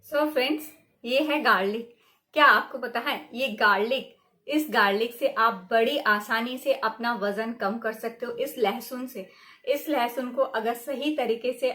So friends, ये है garlic. क्या आपको पता है ये गार्लिक, इस गार्लिक से आप बड़ी आसानी से अपना वजन कम कर सकते हो। इस लहसुन को अगर सही तरीके से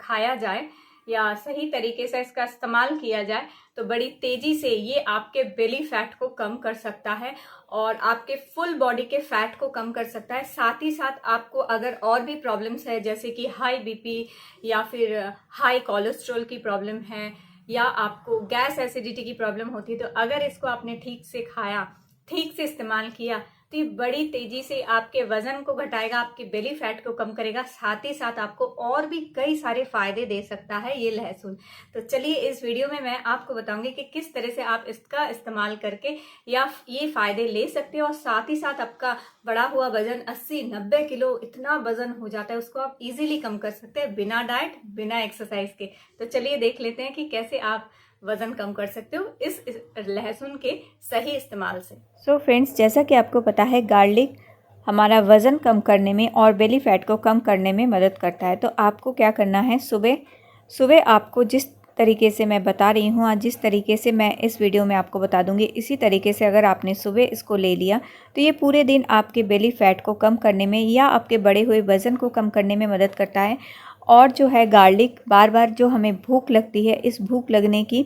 खाया जाए या सही तरीके से इसका इस्तेमाल किया जाए तो बड़ी तेजी से ये आपके बेली फैट को कम कर सकता है और आपके फुल बॉडी के फैट को कम कर सकता है। साथ ही साथ आपको अगर और भी प्रॉब्लम्स है जैसे कि हाई बीपी या फिर हाई कोलेस्ट्रॉल की प्रॉब्लम है या आपको गैस एसिडिटी की प्रॉब्लम होती है, तो अगर इसको आपने ठीक से खाया, ठीक से इस्तेमाल किया तो ये बड़ी तेजी से आपके वजन को घटाएगा, आपकी बेली फैट को कम करेगा। साथ ही साथ आपको और भी कई सारे फायदे दे सकता है ये लहसुन। तो चलिए इस वीडियो में मैं आपको बताऊंगी कि किस तरह से आप इसका इस्तेमाल करके या ये फायदे ले सकते हो और साथ ही साथ आपका बढ़ा हुआ वजन 80-90 किलो इतना वजन हो जाता है उसको आप इजीली कम कर सकते हैं बिना डाइट, बिना एक्सरसाइज के। तो चलिए देख लेते हैं कि कैसे आप वजन कम कर सकते हो इस लहसुन के सही इस्तेमाल से। सो फ्रेंड्स, जैसा कि आपको पता है गार्लिक हमारा वज़न कम करने में और बेली फैट को कम करने में मदद करता है। तो आपको क्या करना है, सुबह सुबह आपको जिस तरीके से मैं बता रही हूँ, आज जिस तरीके से मैं इस वीडियो में आपको बता दूंगी, इसी तरीके से अगर आपने सुबह इसको ले लिया तो ये पूरे दिन आपके बेली फैट को कम करने में या आपके बढ़े हुए वज़न को कम करने में मदद करता है। और जो है गार्लिक बार बार जो हमें भूख लगती है, इस भूख लगने की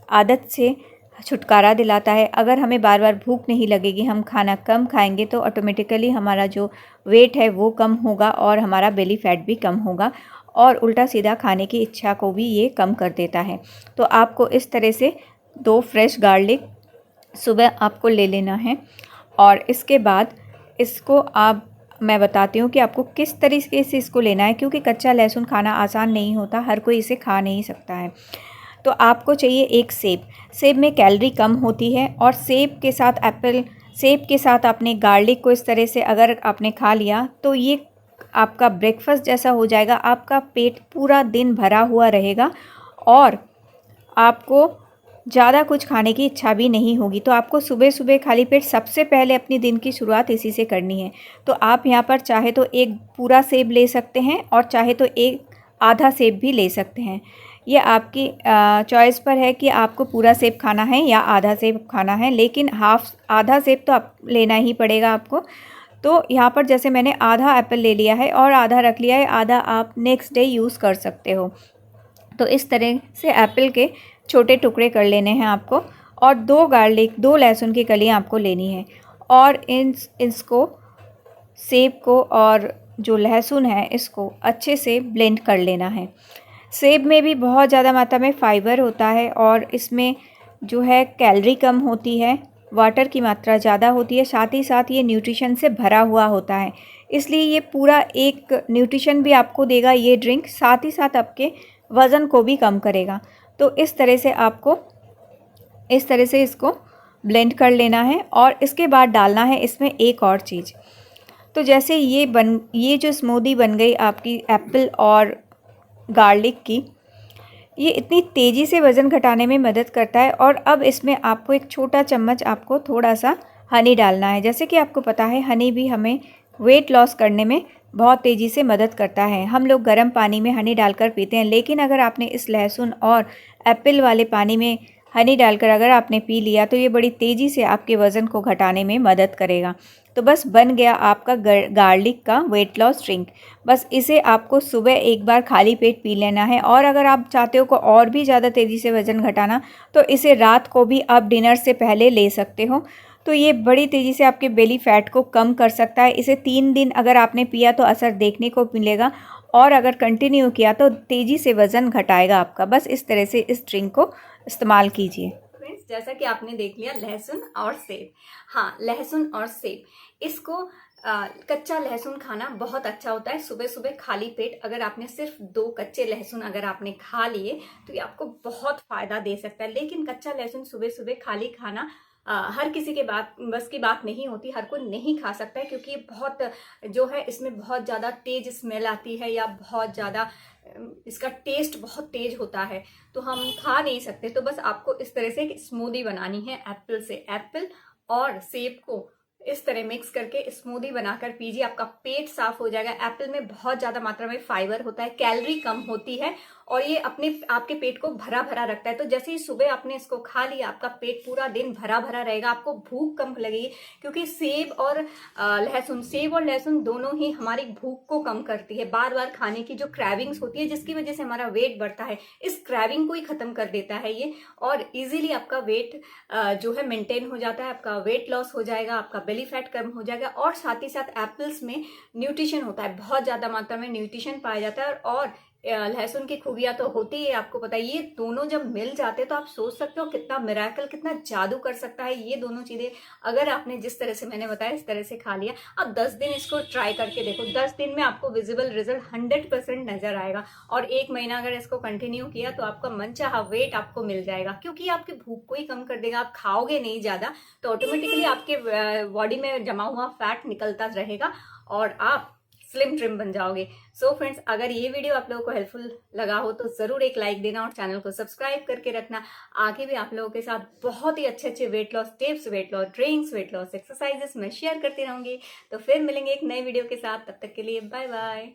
आदत से छुटकारा दिलाता है। अगर हमें बार बार भूख नहीं लगेगी, हम खाना कम खाएंगे तो ऑटोमेटिकली हमारा जो वेट है वो कम होगा और हमारा बेली फैट भी कम होगा और उल्टा सीधा खाने की इच्छा को भी ये कम कर देता है। तो आपको इस तरह से 2 फ्रेश गार्लिक सुबह आपको ले लेना है और इसके बाद इसको मैं बताती हूँ कि आपको किस तरीके से इसको लेना है, क्योंकि कच्चा लहसुन खाना आसान नहीं होता, हर कोई इसे खा नहीं सकता है। तो आपको चाहिए एक सेब में कैलोरी कम होती है और सेब के साथ आपने गार्लिक को इस तरह से अगर आपने खा लिया तो ये आपका ब्रेकफास्ट जैसा हो जाएगा। आपका पेट पूरा दिन भरा हुआ रहेगा और आपको ज़्यादा कुछ खाने की इच्छा भी नहीं होगी। तो आपको सुबह सुबह खाली पेट सबसे पहले अपनी दिन की शुरुआत इसी से करनी है। तो आप यहाँ पर चाहे तो एक पूरा सेब ले सकते हैं और चाहे तो एक आधा सेब भी ले सकते हैं। ये आपकी चॉइस पर है कि आपको पूरा सेब खाना है या आधा सेब खाना है, लेकिन आधा सेब तो आप लेना ही पड़ेगा आपको। तो यहाँ पर जैसे मैंने आधा एप्पल ले लिया है और आधा रख लिया है, आधा आप नेक्स्ट डे यूज़ कर सकते हो। तो इस तरह से एप्पल के छोटे टुकड़े कर लेने हैं आपको और 2 लहसुन की कलियाँ आपको लेनी है और इसको सेब को और जो लहसुन है इसको अच्छे से ब्लेंड कर लेना है। सेब में भी बहुत ज़्यादा मात्रा में फाइबर होता है और इसमें जो है कैलोरी कम होती है, वाटर की मात्रा ज़्यादा होती है, साथ ही साथ ये न्यूट्रिशन से भरा हुआ होता है। इसलिए ये पूरा एक न्यूट्रिशन भी आपको देगा ये ड्रिंक, साथ ही साथ आपके वज़न को भी कम करेगा। तो इस तरह से इसको ब्लेंड कर लेना है और इसके बाद डालना है इसमें एक और चीज़। तो जैसे ये जो स्मूदी बन गई आपकी एप्पल और गार्लिक की, ये इतनी तेज़ी से वज़न घटाने में मदद करता है। और अब इसमें आपको एक छोटा चम्मच आपको थोड़ा सा हनी डालना है। जैसे कि आपको पता है हनी भी हमें वेट लॉस करने में बहुत तेज़ी से मदद करता है। हम लोग गर्म पानी में हनी डालकर पीते हैं, लेकिन अगर आपने इस लहसुन और एप्पल वाले पानी में हनी डालकर अगर आपने पी लिया तो ये बड़ी तेज़ी से आपके वज़न को घटाने में मदद करेगा। तो बस बन गया आपका गार्लिक का वेट लॉस ड्रिंक। बस इसे आपको सुबह एक बार खाली पेट पी लेना है और अगर आप चाहते हो को और भी ज़्यादा तेज़ी से वज़न घटाना तो इसे रात को भी आप डिनर से पहले ले सकते हो। तो ये बड़ी तेज़ी से आपके बेली फैट को कम कर सकता है। इसे 3 दिन अगर आपने पिया तो असर देखने को मिलेगा और अगर कंटिन्यू किया तो तेज़ी से वज़न घटाएगा आपका। बस इस तरह से इस ड्रिंक को इस्तेमाल कीजिए। फ्रेंड्स, जैसा कि आपने देख लिया लहसुन और सेब, हाँ लहसुन और सेब, इसको कच्चा लहसुन खाना बहुत अच्छा होता है। सुबह सुबह खाली पेट अगर आपने सिर्फ 2 कच्चे लहसुन अगर आपने खा लिए तो ये आपको बहुत फायदा दे सकता है। लेकिन कच्चा लहसुन सुबह सुबह खाली खाना हर किसी के बस की बात नहीं होती, हर कोई नहीं खा सकता है क्योंकि ये बहुत जो है इसमें बहुत ज़्यादा तेज स्मेल आती है या बहुत ज़्यादा इसका टेस्ट बहुत तेज होता है, तो हम खा नहीं सकते। तो बस आपको इस तरह से एक स्मूदी बनानी है एप्पल से। एप्पल और सेब को इस तरह मिक्स करके स्मूदी बनाकर पीजिए, आपका पेट साफ हो जाएगा। एप्पल में बहुत ज़्यादा मात्रा में फाइबर होता है, कैलोरी कम होती है और ये अपने आपके पेट को भरा भरा रखता है। तो जैसे ही सुबह आपने इसको खा लिया, आपका पेट पूरा दिन भरा भरा रहेगा, आपको भूख कम लगेगी, क्योंकि सेब और लहसुन दोनों ही हमारी भूख को कम करती है। बार बार खाने की जो क्रेविंग्स होती है, जिसकी वजह से हमारा वेट बढ़ता है, इस क्रेविंग को ही खत्म कर देता है ये, और इजीली आपका वेट जो है मेंटेन हो जाता है, आपका वेट लॉस हो जाएगा, आपका बेली फैट कम हो जाएगा। और साथ ही साथ एप्पल्स में न्यूट्रिशन होता है, बहुत ज्यादा मात्रा में न्यूट्रिशन पाया जाता है। और लहसुन की खूबियां तो होती है, आपको पता है। ये दोनों जब मिल जाते हैं तो आप सोच सकते हो कितना मिराकल, कितना जादू कर सकता है ये दोनों चीजें, अगर आपने जिस तरह से मैंने बताया इस तरह से खा लिया। अब 10 दिन इसको ट्राई करके देखो, 10 दिन में आपको विजिबल रिजल्ट 100% नजर आएगा। और 1 महीना अगर इसको कंटिन्यू किया तो आपका मनचाहा वेट आपको मिल जाएगा, क्योंकि आपकी भूख को ही कम कर देगा। आप खाओगे नहीं ज्यादा तो ऑटोमेटिकली आपके बॉडी में जमा हुआ फैट निकलता रहेगा और आप स्लिम ट्रिम बन जाओगे। सो फ्रेंड्स, अगर ये वीडियो आप लोगों को हेल्पफुल लगा हो तो जरूर एक लाइक देना और चैनल को सब्सक्राइब करके रखना। आगे भी आप लोगों के साथ बहुत ही अच्छे अच्छे weight loss tips, weight loss drinks, weight loss exercises मैं शेयर करती रहूंगी। तो फिर मिलेंगे एक नए वीडियो के साथ, तब तक के लिए बाय बाय।